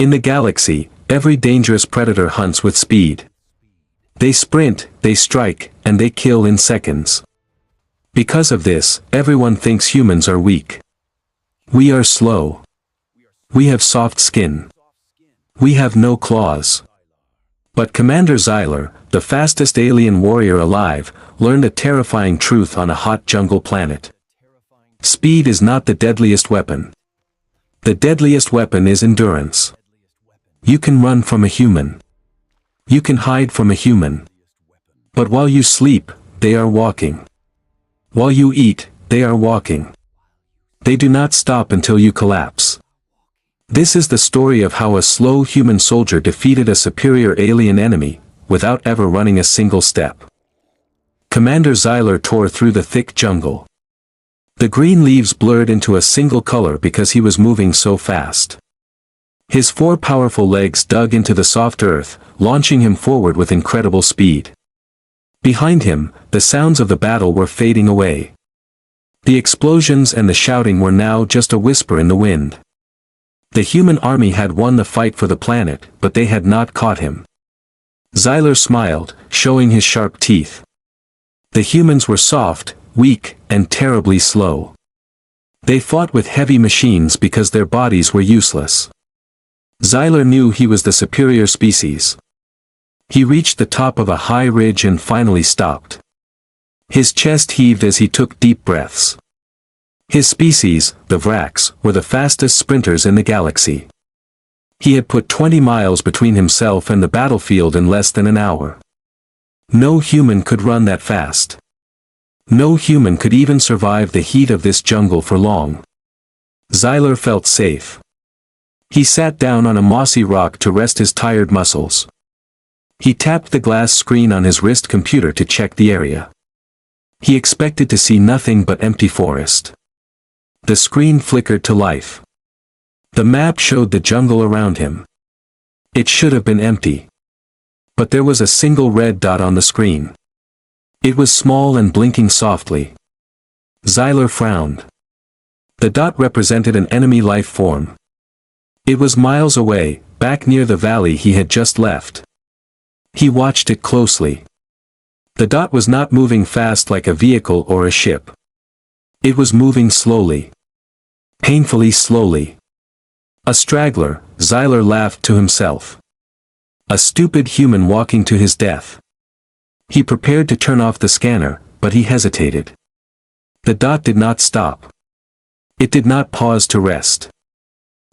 In the galaxy, every dangerous predator hunts with speed. They sprint, they strike, and they kill in seconds. Because of this, everyone thinks humans are weak. We are slow. We have soft skin. We have no claws. But Commander Xylar, the fastest alien warrior alive, learned a terrifying truth on a hot jungle planet. Speed is not the deadliest weapon. The deadliest weapon is endurance. You can run from a human. You can hide from a human. But while you sleep, they are walking. While you eat, they are walking. They do not stop until you collapse. This is the story of how a slow human soldier defeated a superior alien enemy, without ever running a single step. Commander Xylar tore through the thick jungle. The green leaves blurred into a single color because he was moving so fast. His 4 powerful legs dug into the soft earth, launching him forward with incredible speed. Behind him, the sounds of the battle were fading away. The explosions and the shouting were now just a whisper in the wind. The human army had won the fight for the planet, but they had not caught him. Xylar smiled, showing his sharp teeth. The humans were soft, weak, and terribly slow. They fought with heavy machines because their bodies were useless. Xylar knew he was the superior species. He reached the top of a high ridge and finally stopped. His chest heaved as he took deep breaths. His species, the Vrax, were the fastest sprinters in the galaxy. He had put 20 miles between himself and the battlefield in less than an hour. No human could run that fast. No human could even survive the heat of this jungle for long. Xylar felt safe. He sat down on a mossy rock to rest his tired muscles. He tapped the glass screen on his wrist computer to check the area. He expected to see nothing but empty forest. The screen flickered to life. The map showed the jungle around him. It should have been empty. But there was a single red dot on the screen. It was small and blinking softly. Xylar frowned. The dot represented an enemy life form. It was miles away, back near the valley he had just left. He watched it closely. The dot was not moving fast like a vehicle or a ship. It was moving slowly. Painfully slowly. A straggler, Xylar laughed to himself. A stupid human walking to his death. He prepared to turn off the scanner, but he hesitated. The dot did not stop. It did not pause to rest.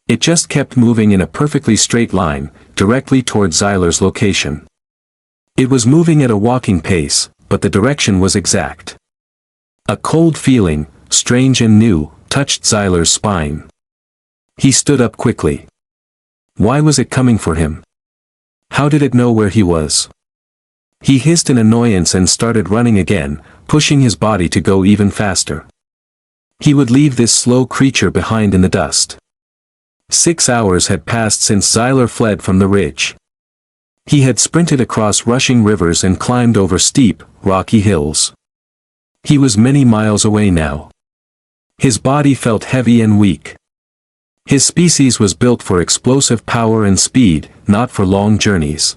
It just kept moving in a perfectly straight line, directly toward Xylar's location. It was moving at a walking pace, but the direction was exact. A cold feeling, strange and new, touched Xylar's spine. He stood up quickly. Why was it coming for him? How did it know where he was? He hissed in annoyance and started running again, pushing his body to go even faster. He would leave this slow creature behind in the dust. 6 hours had passed since Xylar fled from the ridge. He had sprinted across rushing rivers and climbed over steep, rocky hills. He was many miles away now. His body felt heavy and weak. His species was built for explosive power and speed, not for long journeys.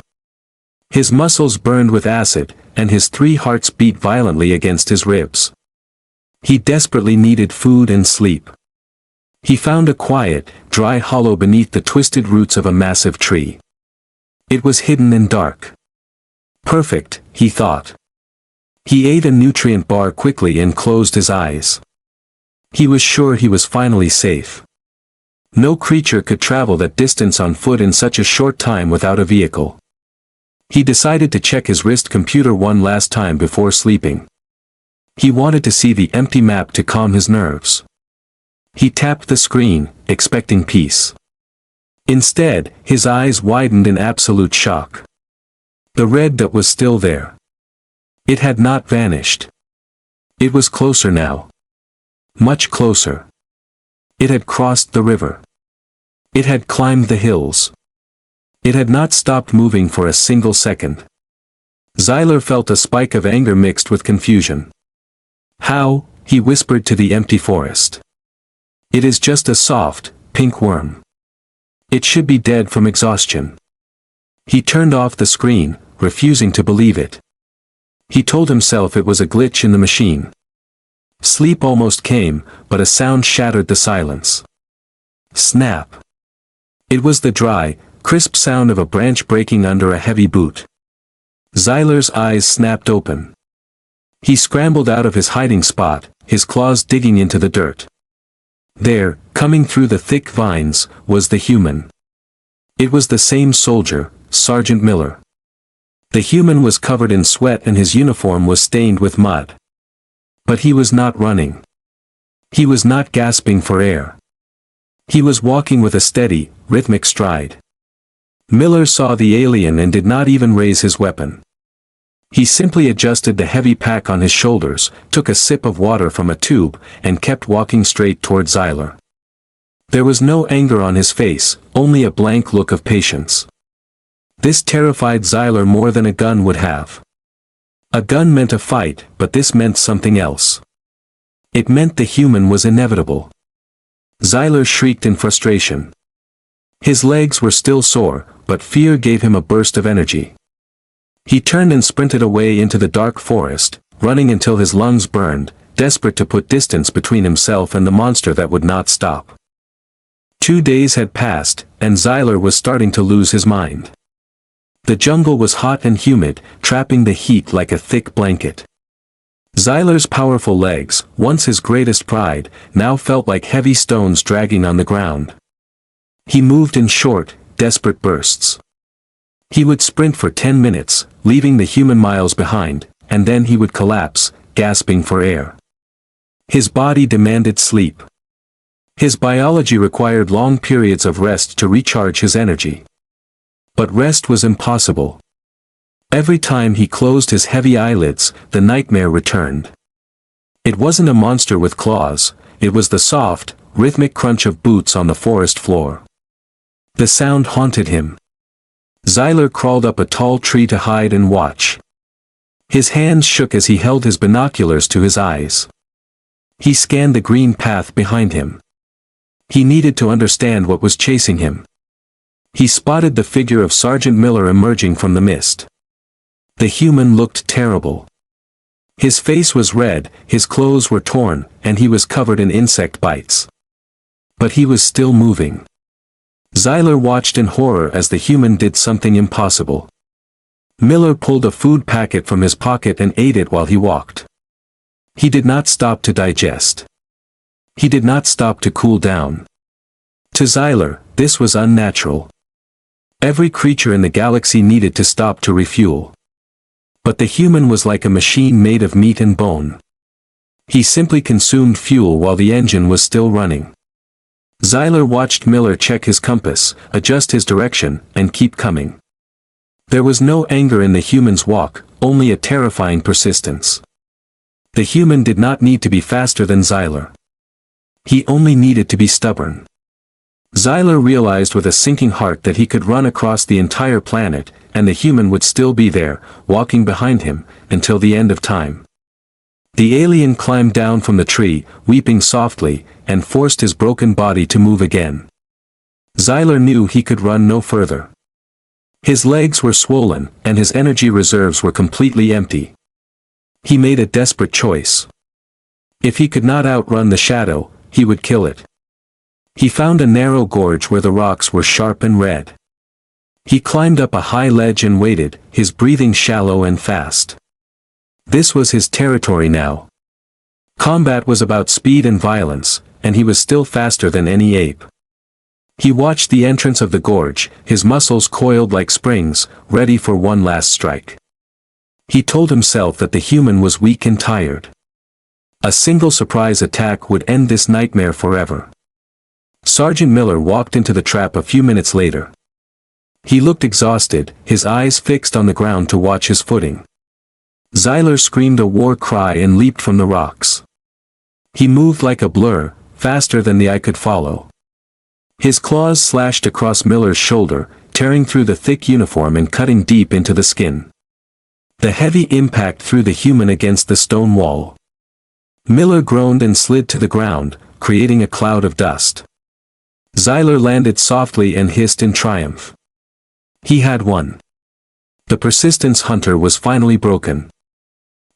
His muscles burned with acid, and his 3 hearts beat violently against his ribs. He desperately needed food and sleep. He found a quiet, dry hollow beneath the twisted roots of a massive tree. It was hidden and dark. Perfect, he thought. He ate a nutrient bar quickly and closed his eyes. He was sure he was finally safe. No creature could travel that distance on foot in such a short time without a vehicle. He decided to check his wrist computer one last time before sleeping. He wanted to see the empty map to calm his nerves. He tapped the screen, expecting peace. Instead, his eyes widened in absolute shock. The red dot was still there. It had not vanished. It was closer now. Much closer. It had crossed the river. It had climbed the hills. It had not stopped moving for a single second. Xylar felt a spike of anger mixed with confusion. How, he whispered to the empty forest. It is just a soft, pink worm. It should be dead from exhaustion. He turned off the screen, refusing to believe it. He told himself it was a glitch in the machine. Sleep almost came, but a sound shattered the silence. Snap. It was the dry, crisp sound of a branch breaking under a heavy boot. Xylar's eyes snapped open. He scrambled out of his hiding spot, his claws digging into the dirt. There, coming through the thick vines, was the human. It was the same soldier, Sergeant Miller. The human was covered in sweat and his uniform was stained with mud. But he was not running. He was not gasping for air. He was walking with a steady, rhythmic stride. Miller saw the alien and did not even raise his weapon. He simply adjusted the heavy pack on his shoulders, took a sip of water from a tube, and kept walking straight toward Xylar. There was no anger on his face, only a blank look of patience. This terrified Xylar more than a gun would have. A gun meant a fight, but this meant something else. It meant the human was inevitable. Xylar shrieked in frustration. His legs were still sore, but fear gave him a burst of energy. He turned and sprinted away into the dark forest, running until his lungs burned, desperate to put distance between himself and the monster that would not stop. 2 days had passed, and Xylar was starting to lose his mind. The jungle was hot and humid, trapping the heat like a thick blanket. Xylar's powerful legs, once his greatest pride, now felt like heavy stones dragging on the ground. He moved in short, desperate bursts. He would sprint for 10 minutes, leaving the human miles behind, and then he would collapse, gasping for air. His body demanded sleep. His biology required long periods of rest to recharge his energy. But rest was impossible. Every time he closed his heavy eyelids, the nightmare returned. It wasn't a monster with claws, it was the soft, rhythmic crunch of boots on the forest floor. The sound haunted him. Xylar crawled up a tall tree to hide and watch. His hands shook as he held his binoculars to his eyes. He scanned the green path behind him. He needed to understand what was chasing him. He spotted the figure of Sergeant Miller emerging from the mist. The human looked terrible. His face was red, his clothes were torn, and he was covered in insect bites. But he was still moving. Xylar watched in horror as the human did something impossible. Miller pulled a food packet from his pocket and ate it while he walked. He did not stop to digest. He did not stop to cool down. To Xylar, this was unnatural. Every creature in the galaxy needed to stop to refuel. But the human was like a machine made of meat and bone. He simply consumed fuel while the engine was still running. Xylar watched Miller check his compass, adjust his direction, and keep coming. There was no anger in the human's walk, only a terrifying persistence. The human did not need to be faster than Xylar. He only needed to be stubborn. Xylar realized with a sinking heart that he could run across the entire planet, and the human would still be there, walking behind him, until the end of time. The alien climbed down from the tree, weeping softly, and forced his broken body to move again. Xylar knew he could run no further. His legs were swollen, and his energy reserves were completely empty. He made a desperate choice. If he could not outrun the shadow, he would kill it. He found a narrow gorge where the rocks were sharp and red. He climbed up a high ledge and waited, his breathing shallow and fast. This was his territory now. Combat was about speed and violence, and he was still faster than any ape. He watched the entrance of the gorge, his muscles coiled like springs, ready for one last strike. He told himself that the human was weak and tired. A single surprise attack would end this nightmare forever. Sergeant Miller walked into the trap a few minutes later. He looked exhausted, his eyes fixed on the ground to watch his footing. Xylar screamed a war cry and leaped from the rocks. He moved like a blur, faster than the eye could follow. His claws slashed across Miller's shoulder, tearing through the thick uniform and cutting deep into the skin. The heavy impact threw the human against the stone wall. Miller groaned and slid to the ground, creating a cloud of dust. Xylar landed softly and hissed in triumph. He had won. The persistence hunter was finally broken.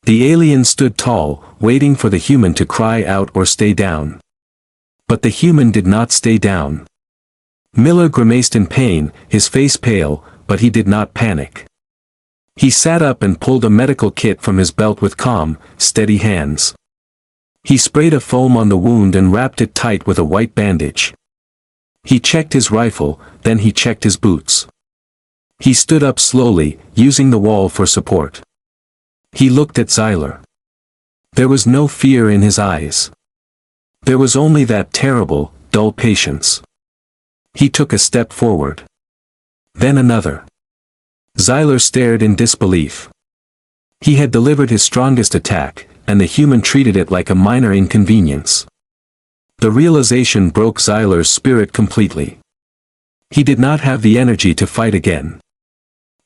The alien stood tall, waiting for the human to cry out or stay down. But the human did not stay down. Miller grimaced in pain, his face pale, but he did not panic. He sat up and pulled a medical kit from his belt with calm, steady hands. He sprayed a foam on the wound and wrapped it tight with a white bandage. He checked his rifle, then he checked his boots. He stood up slowly, using the wall for support. He looked at Xylar. There was no fear in his eyes. There was only that terrible, dull patience. He took a step forward. Then another. Xylar stared in disbelief. He had delivered his strongest attack, and the human treated it like a minor inconvenience. The realization broke Xylar's spirit completely. He did not have the energy to fight again.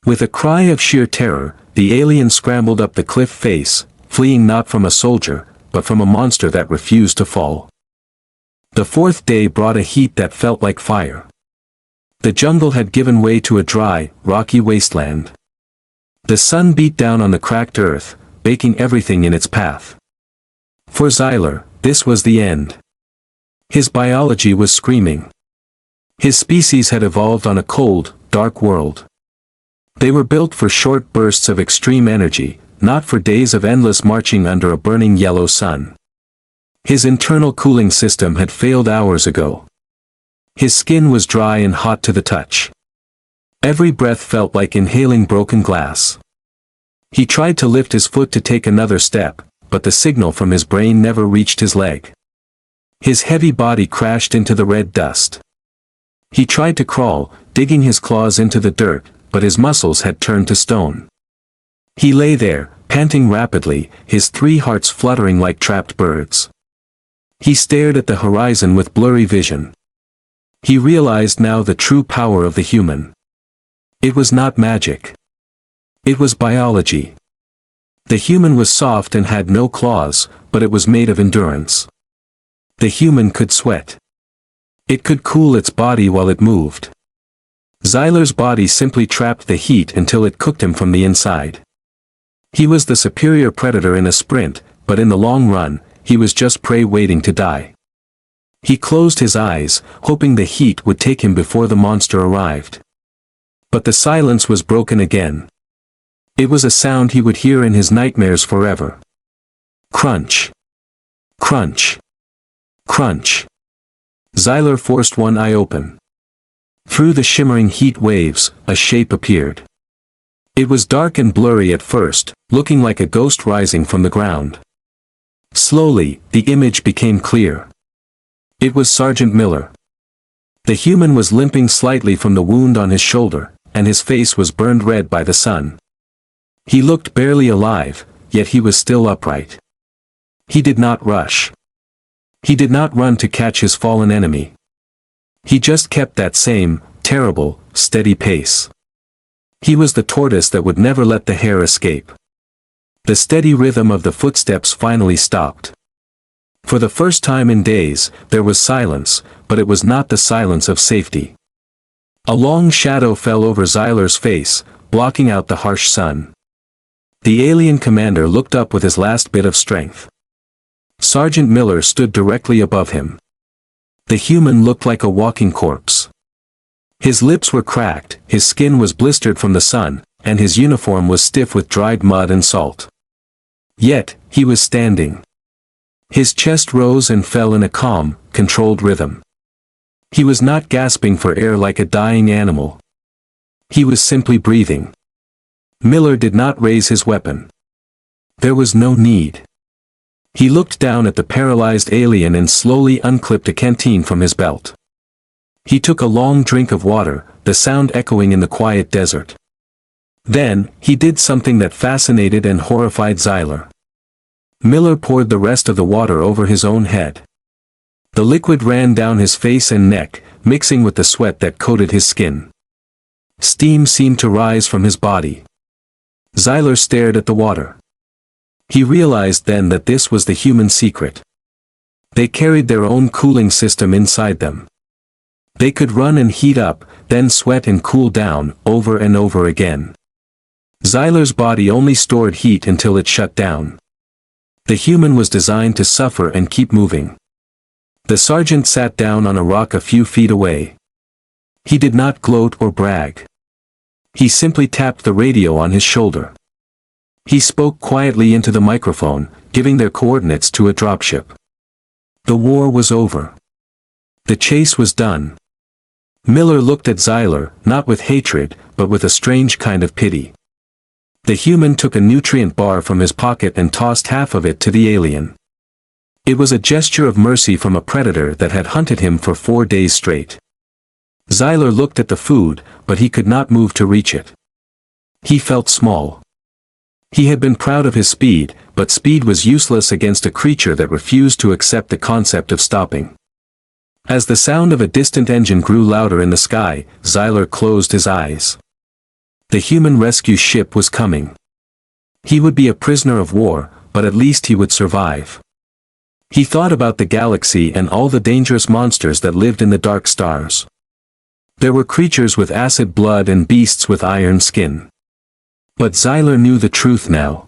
With a cry of sheer terror, the alien scrambled up the cliff face, fleeing not from a soldier, but from a monster that refused to fall. The fourth day brought a heat that felt like fire. The jungle had given way to a dry, rocky wasteland. The sun beat down on the cracked earth, baking everything in its path. For Xylar, this was the end. His biology was screaming. His species had evolved on a cold, dark world. They were built for short bursts of extreme energy, not for days of endless marching under a burning yellow sun. His internal cooling system had failed hours ago. His skin was dry and hot to the touch. Every breath felt like inhaling broken glass. He tried to lift his foot to take another step, but the signal from his brain never reached his leg. His heavy body crashed into the red dust. He tried to crawl, digging his claws into the dirt, but his muscles had turned to stone. He lay there, panting rapidly, his 3 hearts fluttering like trapped birds. He stared at the horizon with blurry vision. He realized now the true power of the human. It was not magic. It was biology. The human was soft and had no claws, but it was made of endurance. The human could sweat. It could cool its body while it moved. Xylar's body simply trapped the heat until it cooked him from the inside. He was the superior predator in a sprint, but in the long run, he was just prey waiting to die. He closed his eyes, hoping the heat would take him before the monster arrived. But the silence was broken again. It was a sound he would hear in his nightmares forever. Crunch. Crunch. Crunch. Xylar forced one eye open. Through the shimmering heat waves, a shape appeared. It was dark and blurry at first, looking like a ghost rising from the ground. Slowly, the image became clear. It was Sergeant Miller. The human was limping slightly from the wound on his shoulder, and his face was burned red by the sun. He looked barely alive, yet he was still upright. He did not rush. He did not run to catch his fallen enemy. He just kept that same, terrible, steady pace. He was the tortoise that would never let the hare escape. The steady rhythm of the footsteps finally stopped. For the first time in days, there was silence, but it was not the silence of safety. A long shadow fell over Xylar's face, blocking out the harsh sun. The alien commander looked up with his last bit of strength. Sergeant Miller stood directly above him. The human looked like a walking corpse. His lips were cracked, his skin was blistered from the sun, and his uniform was stiff with dried mud and salt. Yet, he was standing. His chest rose and fell in a calm, controlled rhythm. He was not gasping for air like a dying animal. He was simply breathing. Miller did not raise his weapon. There was no need. He looked down at the paralyzed alien and slowly unclipped a canteen from his belt. He took a long drink of water, the sound echoing in the quiet desert. Then, he did something that fascinated and horrified Xylar. Miller poured the rest of the water over his own head. The liquid ran down his face and neck, mixing with the sweat that coated his skin. Steam seemed to rise from his body. Xylar stared at the water. He realized then that this was the human secret. They carried their own cooling system inside them. They could run and heat up, then sweat and cool down, over and over again. Xylar's body only stored heat until it shut down. The human was designed to suffer and keep moving. The sergeant sat down on a rock a few feet away. He did not gloat or brag. He simply tapped the radio on his shoulder. He spoke quietly into the microphone, giving their coordinates to a dropship. The war was over. The chase was done. Miller looked at Xylar, not with hatred, but with a strange kind of pity. The human took a nutrient bar from his pocket and tossed half of it to the alien. It was a gesture of mercy from a predator that had hunted him for 4 days straight. Xylar looked at the food, but he could not move to reach it. He felt small. He had been proud of his speed, but speed was useless against a creature that refused to accept the concept of stopping. As the sound of a distant engine grew louder in the sky, Xylar closed his eyes. The human rescue ship was coming. He would be a prisoner of war, but at least he would survive. He thought about the galaxy and all the dangerous monsters that lived in the dark stars. There were creatures with acid blood and beasts with iron skin. But Xylar knew the truth now.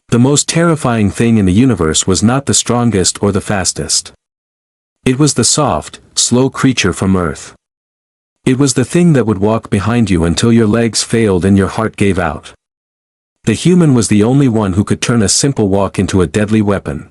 The most terrifying thing in the universe was not the strongest or the fastest. It was the soft, slow creature from Earth. It was the thing that would walk behind you until your legs failed and your heart gave out. The human was the only one who could turn a simple walk into a deadly weapon.